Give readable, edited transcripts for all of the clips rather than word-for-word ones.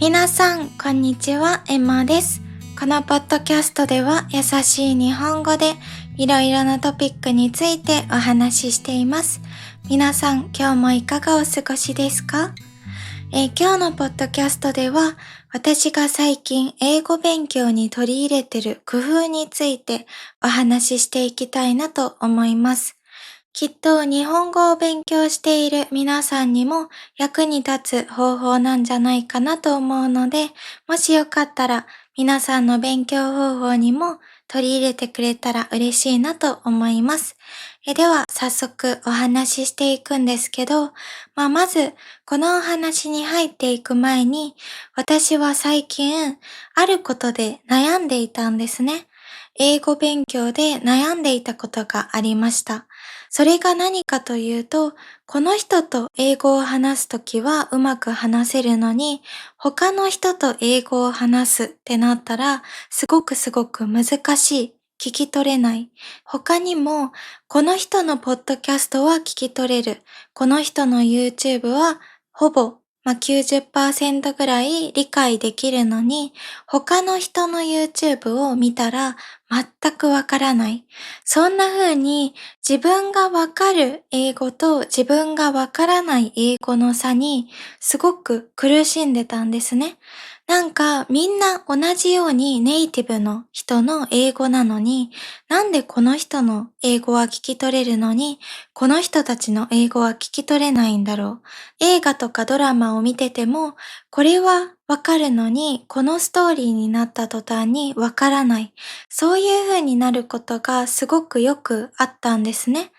皆さん、こんにちは、エマです。このポッドキャストでは優しい日本語でいろいろなトピックについてお話ししています。皆さん、今日もいかがお過ごしですか？今日のポッドキャストでは私が最近英語勉強に取り入れてる工夫についてお話ししていきたいなと思います。きっと日本語を勉強している皆さんにも役に立つ方法なんじゃないかなと思うので、もしよかったら皆さんの勉強方法にも取り入れてくれたら嬉しいなと思います。では早速お話ししていくんですけど、まずこのお話に入っていく前に、私は最近あることで悩んでいたんですね。英語勉強で悩んでいたことがありました。それが何かというと、この人と英語を話すときはうまく話せるのに、他の人と英語を話すってなったら、すごく難しい。聞き取れない。他にも、この人のポッドキャストは聞き取れる。この人の YouTube はほぼ、90% ぐらい理解できるのに、他の人の YouTube を見たら全くわからない。そんな風に自分がわかる英語と自分がわからない英語の差にすごく苦しんでたんですね。なんかみんな同じようにネイティブの人の英語なのに、なんでこの人の英語は聞き取れるのに、この人たちの英語は聞き取れないんだろう。映画とかドラマを見てても、これはわかるのに、このストーリーになった途端にわからない。そういう風になることがすごくよくあったんですね。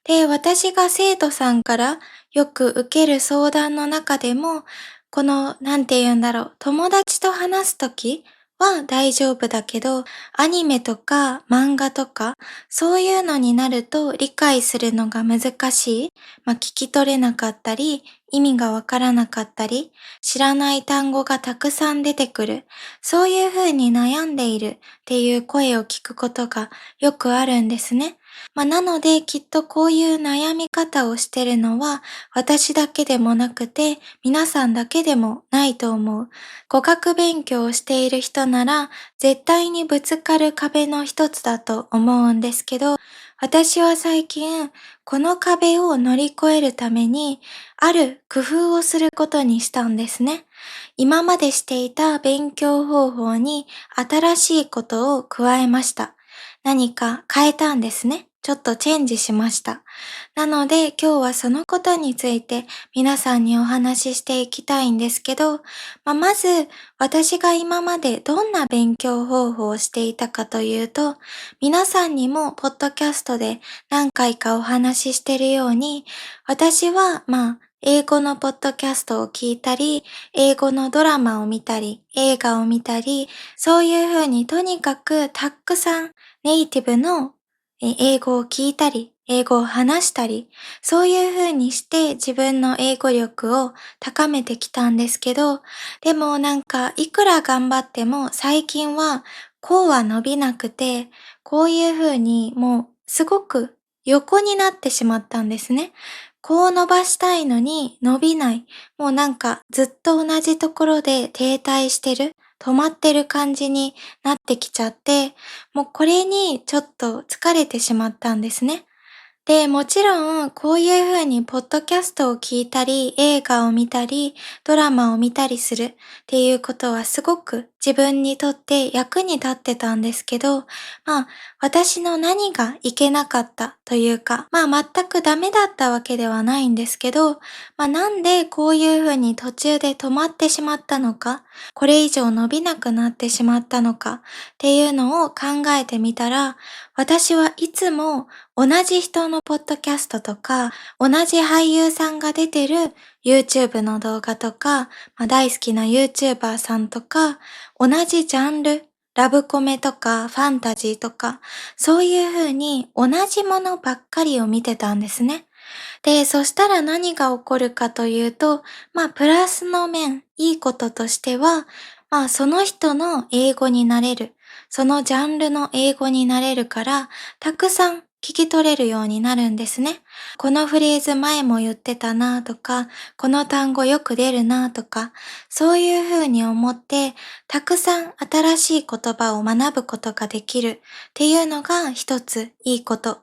で、私が生徒さんからよく受ける相談の中でも、この、なんて言うんだろう、友達と話すときは大丈夫だけど、アニメとか漫画とか、そういうのになると理解するのが難しい。聞き取れなかったり、意味がわからなかったり、知らない単語がたくさん出てくる。そういうふうに悩んでいるっていう声を聞くことがよくあるんですね。なのできっとこういう悩み方をしてるのは私だけでもなくて皆さんだけでもないと思う。語学勉強をしている人なら絶対にぶつかる壁の一つだと思うんですけど、私は最近この壁を乗り越えるためにある工夫をすることにしたんですね。今までしていた勉強方法に新しいことを加えました。何か変えたんですね。ちょっとチェンジしました。なので今日はそのことについて皆さんにお話ししていきたいんですけど、まず私が今までどんな勉強方法をしていたかというと、皆さんにもポッドキャストで何回かお話ししているように、私は英語のポッドキャストを聞いたり、英語のドラマを見たり、映画を見たり、そういうふうにとにかくたくさんネイティブの英語を聞いたり、英語を話したり、そういう風にして自分の英語力を高めてきたんですけど、でもなんかいくら頑張っても最近はこうは伸びなくて、こういう風にもうすごく横になってしまったんですね。こう伸ばしたいのに伸びない。もうなんかずっと同じところで停滞してる、止まってる感じになってきちゃって、もうこれにちょっと疲れてしまったんですね。で、もちろん、こういう風にポッドキャストを聞いたり、映画を見たり、ドラマを見たりするっていうことはすごく自分にとって役に立ってたんですけど、私の何がいけなかったというか、全くダメだったわけではないんですけど、なんでこういう風に途中で止まってしまったのか、これ以上伸びなくなってしまったのかっていうのを考えてみたら、私はいつも同じ人のポッドキャストとか、同じ俳優さんが出てる YouTube の動画とか、大好きな YouTuber さんとか、同じジャンル、ラブコメとかファンタジーとか、そういう風に同じものばっかりを見てたんですね。で、そしたら何が起こるかというと、プラスの面、いいこととしては、その人の英語になれる。そのジャンルの英語になれるから、たくさん聞き取れるようになるんですね。このフレーズ前も言ってたなとか、この単語よく出るなとか、そういうふうに思って、たくさん新しい言葉を学ぶことができるっていうのが一ついいこと。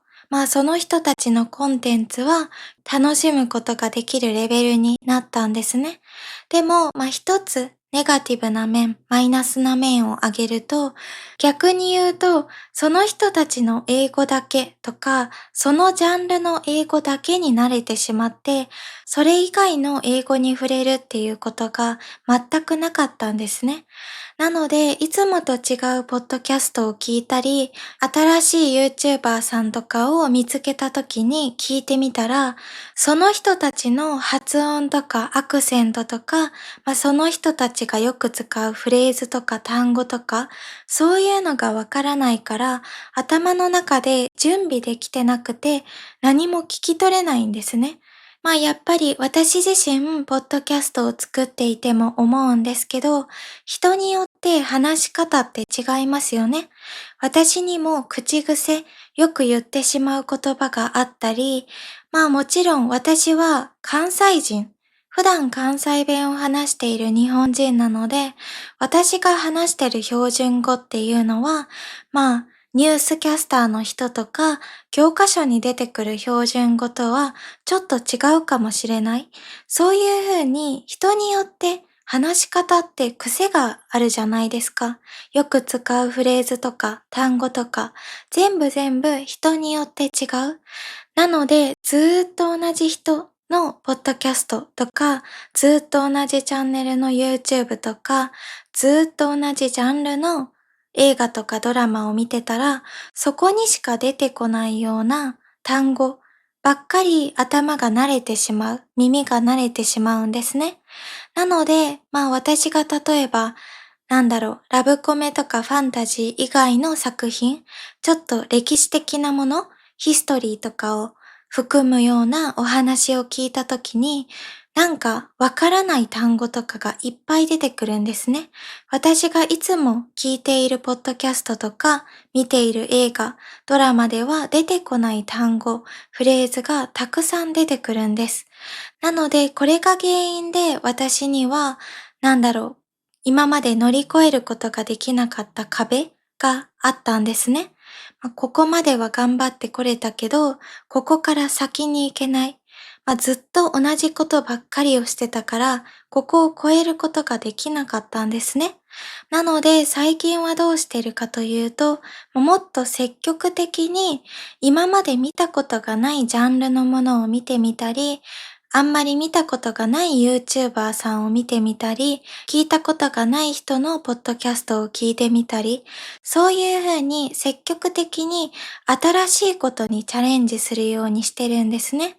その人たちのコンテンツは楽しむことができるレベルになったんですね。でも、一つネガティブな面、マイナスな面を挙げると、逆に言うと、その人たちの英語だけとか、そのジャンルの英語だけに慣れてしまって、それ以外の英語に触れるっていうことが全くなかったんですね。なので、いつもと違うポッドキャストを聞いたり、新しい YouTuber さんとかを見つけた時に聞いてみたら、その人たちの発音とかアクセントとか、その人たちがよく使うフレーズとか単語とか、そういうのがわからないから、頭の中で準備できてなくて、何も聞き取れないんですね。やっぱり私自身、ポッドキャストを作っていても思うんですけど、人によって話し方って違いますよね。私にも口癖、よく言ってしまう言葉があったり、もちろん私は関西人、普段関西弁を話している日本人なので、私が話してる標準語っていうのは、ニュースキャスターの人とか、教科書に出てくる標準語とはちょっと違うかもしれない。そういうふうに人によって話し方って癖があるじゃないですか。よく使うフレーズとか単語とか、全部人によって違う。なので、ずーっと同じ人のポッドキャストとか、ずーっと同じチャンネルの YouTube とか、ずーっと同じジャンルの映画とかドラマを見てたら、そこにしか出てこないような単語ばっかり頭が慣れてしまう、耳が慣れてしまうんですね。なので、私が例えば、ラブコメとかファンタジー以外の作品、ちょっと歴史的なもの、ヒストリーとかを含むようなお話を聞いたときに、わからない単語とかがいっぱい出てくるんですね。私がいつも聞いているポッドキャストとか見ている映画、ドラマでは出てこない単語、フレーズがたくさん出てくるんです。なので、これが原因で私には、今まで乗り越えることができなかった壁があったんですね。ここまでは頑張ってこれたけど、ここから先に行けない。ずっと同じことばっかりをしてたから、ここを超えることができなかったんですね。なので、最近はどうしてるかというと、もっと積極的に今まで見たことがないジャンルのものを見てみたり、あんまり見たことがない YouTuber さんを見てみたり、聞いたことがない人のポッドキャストを聞いてみたり、そういうふうに積極的に新しいことにチャレンジするようにしてるんですね。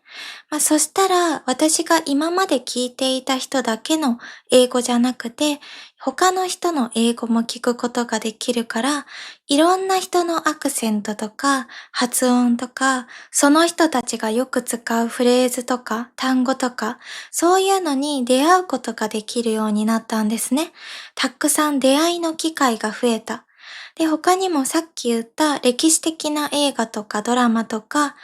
そしたら私が今まで聞いていた人だけの英語じゃなくて、他の人の英語も聞くことができるから、いろんな人のアクセントとか発音とか、その人たちがよく使うフレーズとか単語とか、そういうのに出会うことができるようになったんですね。たくさん出会いの機会が増えた。で、他にもさっき言った歴史的な映画とかドラマとか、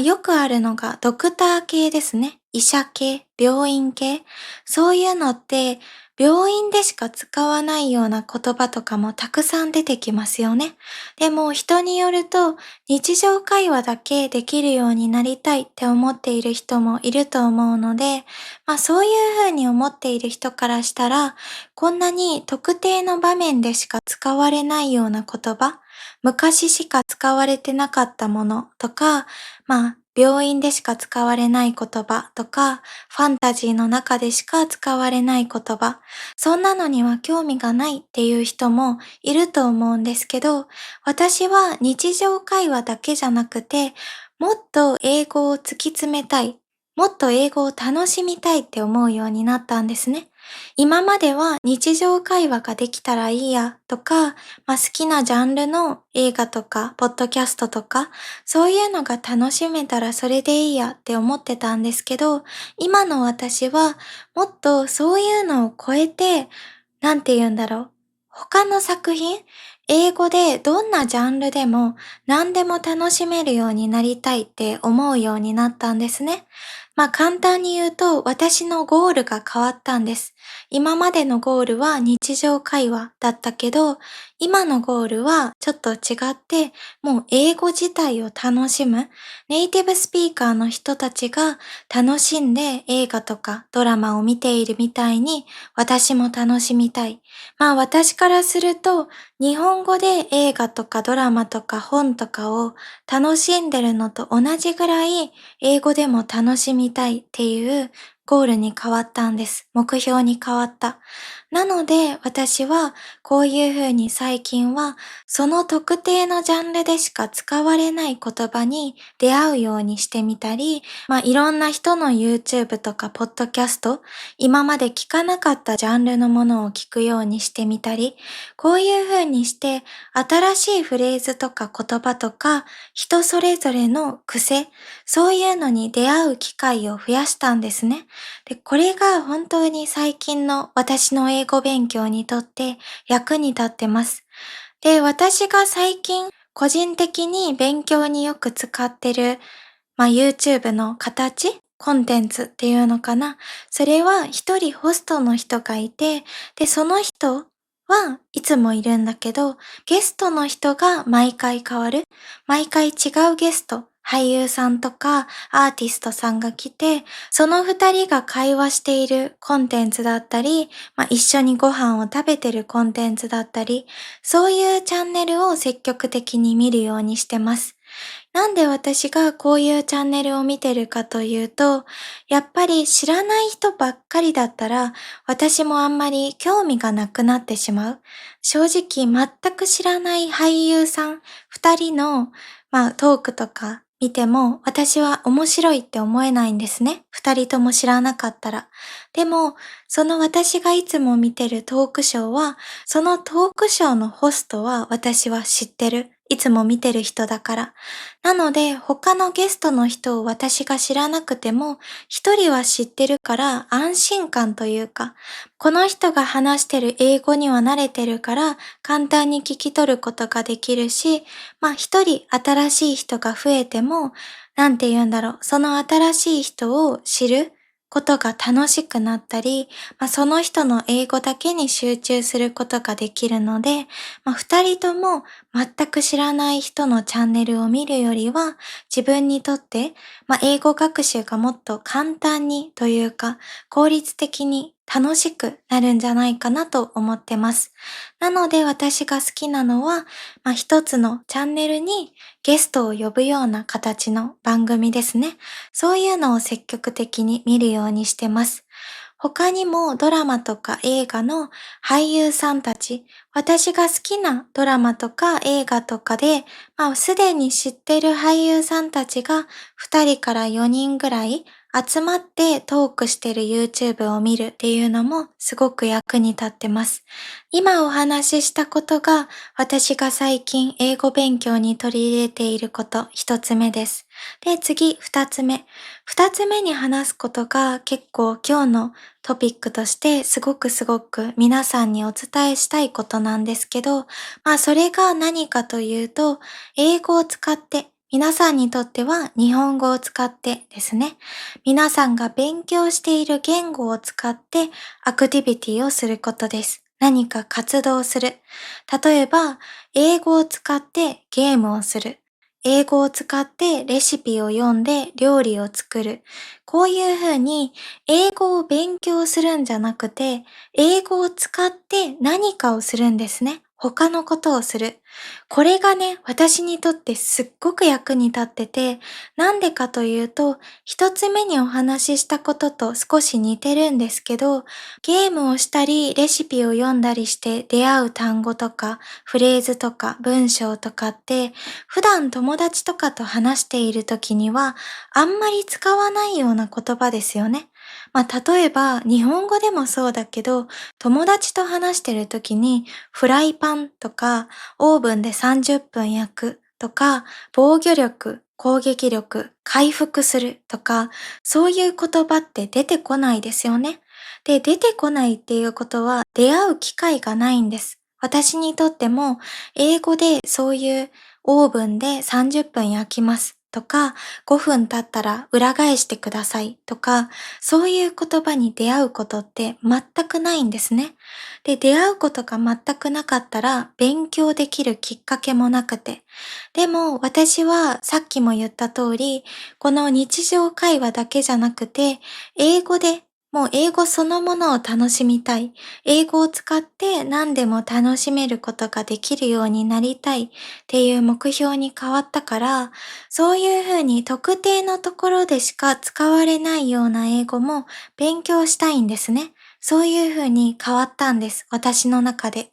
よくあるのがドクター系ですね。医者系、病院系。そういうのって病院でしか使わないような言葉とかもたくさん出てきますよね。でも人によると日常会話だけできるようになりたいって思っている人もいると思うので、そういうふうに思っている人からしたら、こんなに特定の場面でしか使われないような言葉、昔しか使われてなかったものとか、病院でしか使われない言葉とか、ファンタジーの中でしか使われない言葉、そんなのには興味がないっていう人もいると思うんですけど、私は日常会話だけじゃなくて、もっと英語を突き詰めたい、もっと英語を楽しみたいって思うようになったんですね。今までは日常会話ができたらいいやとか、好きなジャンルの映画とか、ポッドキャストとか、そういうのが楽しめたらそれでいいやって思ってたんですけど、今の私はもっとそういうのを超えて、なんて言うんだろう。他の作品、英語でどんなジャンルでも何でも楽しめるようになりたいって思うようになったんですね。簡単に言うと私のゴールが変わったんです。今までのゴールは日常会話だったけど、今のゴールはちょっと違って、もう英語自体を楽しむ、ネイティブスピーカーの人たちが楽しんで映画とかドラマを見ているみたいに私も楽しみたい。私からすると、日本語で映画とかドラマとか本とかを楽しんでるのと同じぐらい英語でも楽しみたいっていうゴールに変わったんです。目標に変わった。なので私はこういうふうに最近はその特定のジャンルでしか使われない言葉に出会うようにしてみたり、いろんな人の YouTube とかポッドキャスト、今まで聞かなかったジャンルのものを聞くようにしてみたり、こういう風にして新しいフレーズとか言葉とか人それぞれの癖、そういうのに出会う機会を増やしたんですね。で、これが本当に最近の私の英語勉強にとって役に立ってます。で、私が最近個人的に勉強によく使ってる、YouTube の形コンテンツっていうのかな。それは一人ホストの人がいて、で、その人はいつもいるんだけど、ゲストの人が毎回変わる。毎回違うゲスト、俳優さんとかアーティストさんが来て、その二人が会話しているコンテンツだったり、一緒にご飯を食べてるコンテンツだったり、そういうチャンネルを積極的に見るようにしてます。なんで私がこういうチャンネルを見てるかというと、やっぱり知らない人ばっかりだったら、私もあんまり興味がなくなってしまう。正直全く知らない俳優さん二人の、トークとか見ても私は面白いって思えないんですね。二人とも知らなかったら。でも、その私がいつも見てるトークショーは、そのトークショーのホストは私は知ってる。いつも見てる人だから。なので、他のゲストの人を私が知らなくても、一人は知ってるから安心感というか、この人が話してる英語には慣れてるから簡単に聞き取ることができるし、一人新しい人が増えても、なんて言うんだろう、その新しい人を知ることが楽しくなったり、その人の英語だけに集中することができるので、二人とも全く知らない人のチャンネルを見るよりは、自分にとって、英語学習がもっと簡単にというか、効率的に楽しくなるんじゃないかなと思ってます。なので私が好きなのは、一つのチャンネルにゲストを呼ぶような形の番組ですね。そういうのを積極的に見るようにしてます。他にもドラマとか映画の俳優さんたち、私が好きなドラマとか映画とかで、すでに知ってる俳優さんたちが2人から4人ぐらい集まってトークしてる YouTube を見るっていうのもすごく役に立ってます。今お話ししたことが私が最近英語勉強に取り入れていること一つ目です。で、次二つ目。二つ目に話すことが結構今日のトピックとしてすごく皆さんにお伝えしたいことなんですけど、それが何かというと、英語を使って皆さんにとっては日本語を使ってですね。皆さんが勉強している言語を使ってアクティビティをすることです。何か活動する。例えば、英語を使ってゲームをする。英語を使ってレシピを読んで料理を作る。こういうふうに英語を勉強するんじゃなくて、英語を使って何かをするんですね。他のことをする。これがね、私にとってすっごく役に立ってて、なんでかというと、一つ目にお話ししたことと少し似てるんですけど、ゲームをしたり、レシピを読んだりして出会う単語とか、フレーズとか文章とかって、普段友達とかと話している時には、あんまり使わないような言葉ですよね。例えば、日本語でもそうだけど、友達と話してる時に、フライパンとか、オーブンで30分焼くとか、防御力、攻撃力、回復するとか、そういう言葉って出てこないですよね。で、出てこないっていうことは出会う機会がないんです。私にとっても、英語でそういうオーブンで30分焼きますとか、5分経ったら裏返してくださいとか、そういう言葉に出会うことって全くないんですね。で、出会うことが全くなかったら勉強できるきっかけもなくて。でも私はさっきも言った通り、この日常会話だけじゃなくて、英語でもう英語そのものを楽しみたい。英語を使って何でも楽しめることができるようになりたいっていう目標に変わったから、そういうふうに特定のところでしか使われないような英語も勉強したいんですね。そういうふうに変わったんです。私の中で。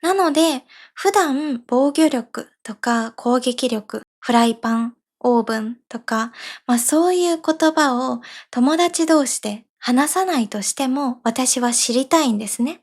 なので、普段防御力とか攻撃力、フライパン、オーブンとか、そういう言葉を友達同士で話さないとしても私は知りたいんですね。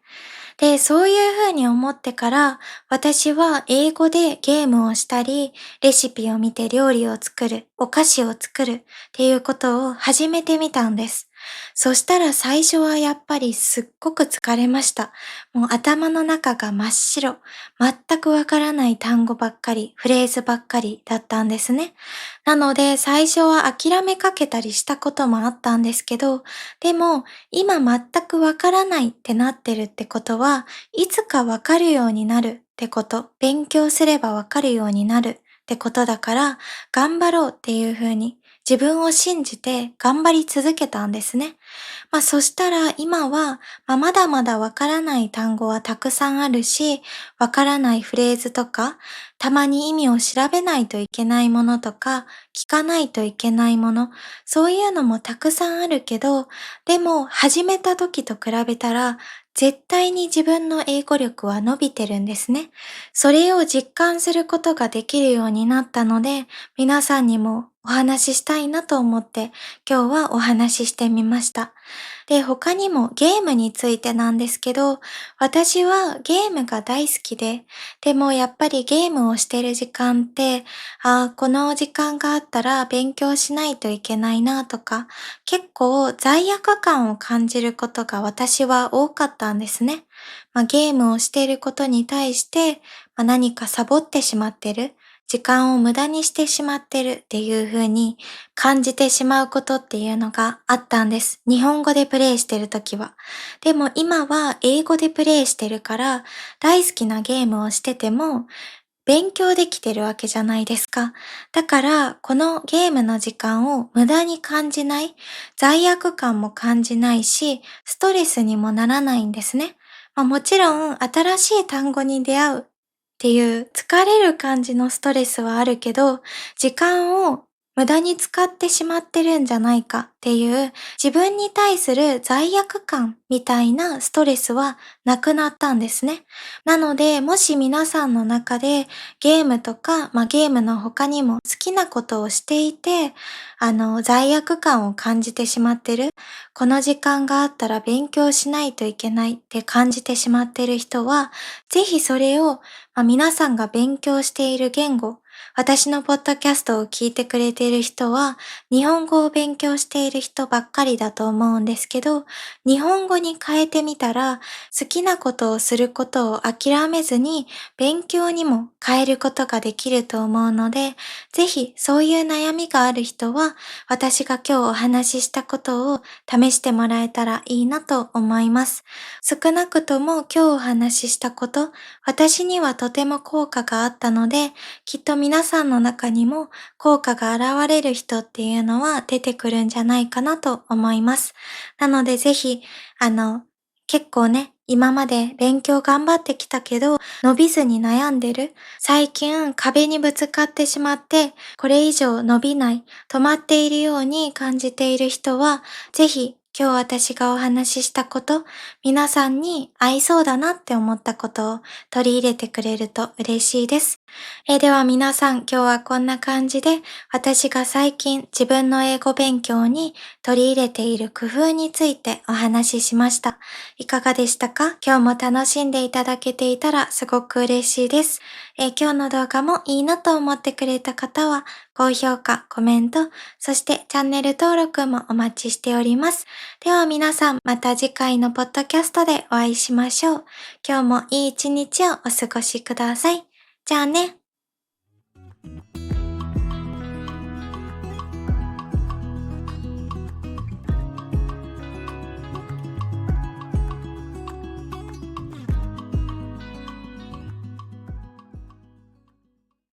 で、そういうふうに思ってから、私は英語でゲームをしたり、レシピを見て料理を作る、お菓子を作るっていうことを始めてみたんです。そしたら最初はやっぱりすっごく疲れました。もう頭の中が真っ白、全くわからない単語ばっかり、フレーズばっかりだったんですね。なので最初は諦めかけたりしたこともあったんですけど、でも今全くわからないってなってるってことは、いつかわかるようになるってこと、勉強すればわかるようになるってことだから、頑張ろうっていうふうに自分を信じて頑張り続けたんですね。そしたら今は、まだまだわからない単語はたくさんあるし、わからないフレーズとか、たまに意味を調べないといけないものとか、聞かないといけないもの、そういうのもたくさんあるけど、でも始めた時と比べたら、絶対に自分の英語力は伸びてるんですね。それを実感することができるようになったので、皆さんにもお話ししたいなと思って今日はお話ししてみました。で、他にもゲームについてなんですけど、私はゲームが大好きで、でもやっぱりゲームをしてる時間って、この時間があったら勉強しないといけないなとか、結構罪悪感を感じることが私は多かったんですね。ゲームをしていることに対して、何かサボってしまってる。時間を無駄にしてしまってるっていう風に感じてしまうことっていうのがあったんです。日本語でプレイしてるときは。でも今は英語でプレイしてるから、大好きなゲームをしてても勉強できてるわけじゃないですか。だから、このゲームの時間を無駄に感じない、罪悪感も感じないし、ストレスにもならないんですね。もちろん、新しい単語に出会うっていう疲れる感じのストレスはあるけど、時間を無駄に使ってしまってるんじゃないかっていう自分に対する罪悪感みたいなストレスはなくなったんですね。なので、もし皆さんの中でゲームとか、ゲームの他にも好きなことをしていて、罪悪感を感じてしまってる、この時間があったら勉強しないといけないって感じてしまってる人は、ぜひそれを、皆さんが勉強している言語、私のポッドキャストを聞いてくれている人は、日本語を勉強している人ばっかりだと思うんですけど、日本語に変えてみたら、好きなことをすることを諦めずに、勉強にも変えることができると思うので、ぜひそういう悩みがある人は、私が今日お話ししたことを試してもらえたらいいなと思います。少なくとも今日お話ししたこと、私にはとても効果があったので、きっと皆さんの中にも効果が現れる人っていうのは出てくるんじゃないかなと思います。なのでぜひ、結構ね、今まで勉強頑張ってきたけど、伸びずに悩んでる。最近壁にぶつかってしまって、これ以上伸びない、止まっているように感じている人は、ぜひ今日私がお話ししたこと、皆さんに合いそうだなって思ったことを取り入れてくれると嬉しいです。では皆さん、今日はこんな感じで、私が最近自分の英語勉強に取り入れている工夫についてお話ししました。いかがでしたか？今日も楽しんでいただけていたらすごく嬉しいです。今日の動画もいいなと思ってくれた方は、高評価、コメント、そしてチャンネル登録もお待ちしております。では皆さん、また次回のポッドキャストでお会いしましょう。今日もいい一日をお過ごしください。じゃあね。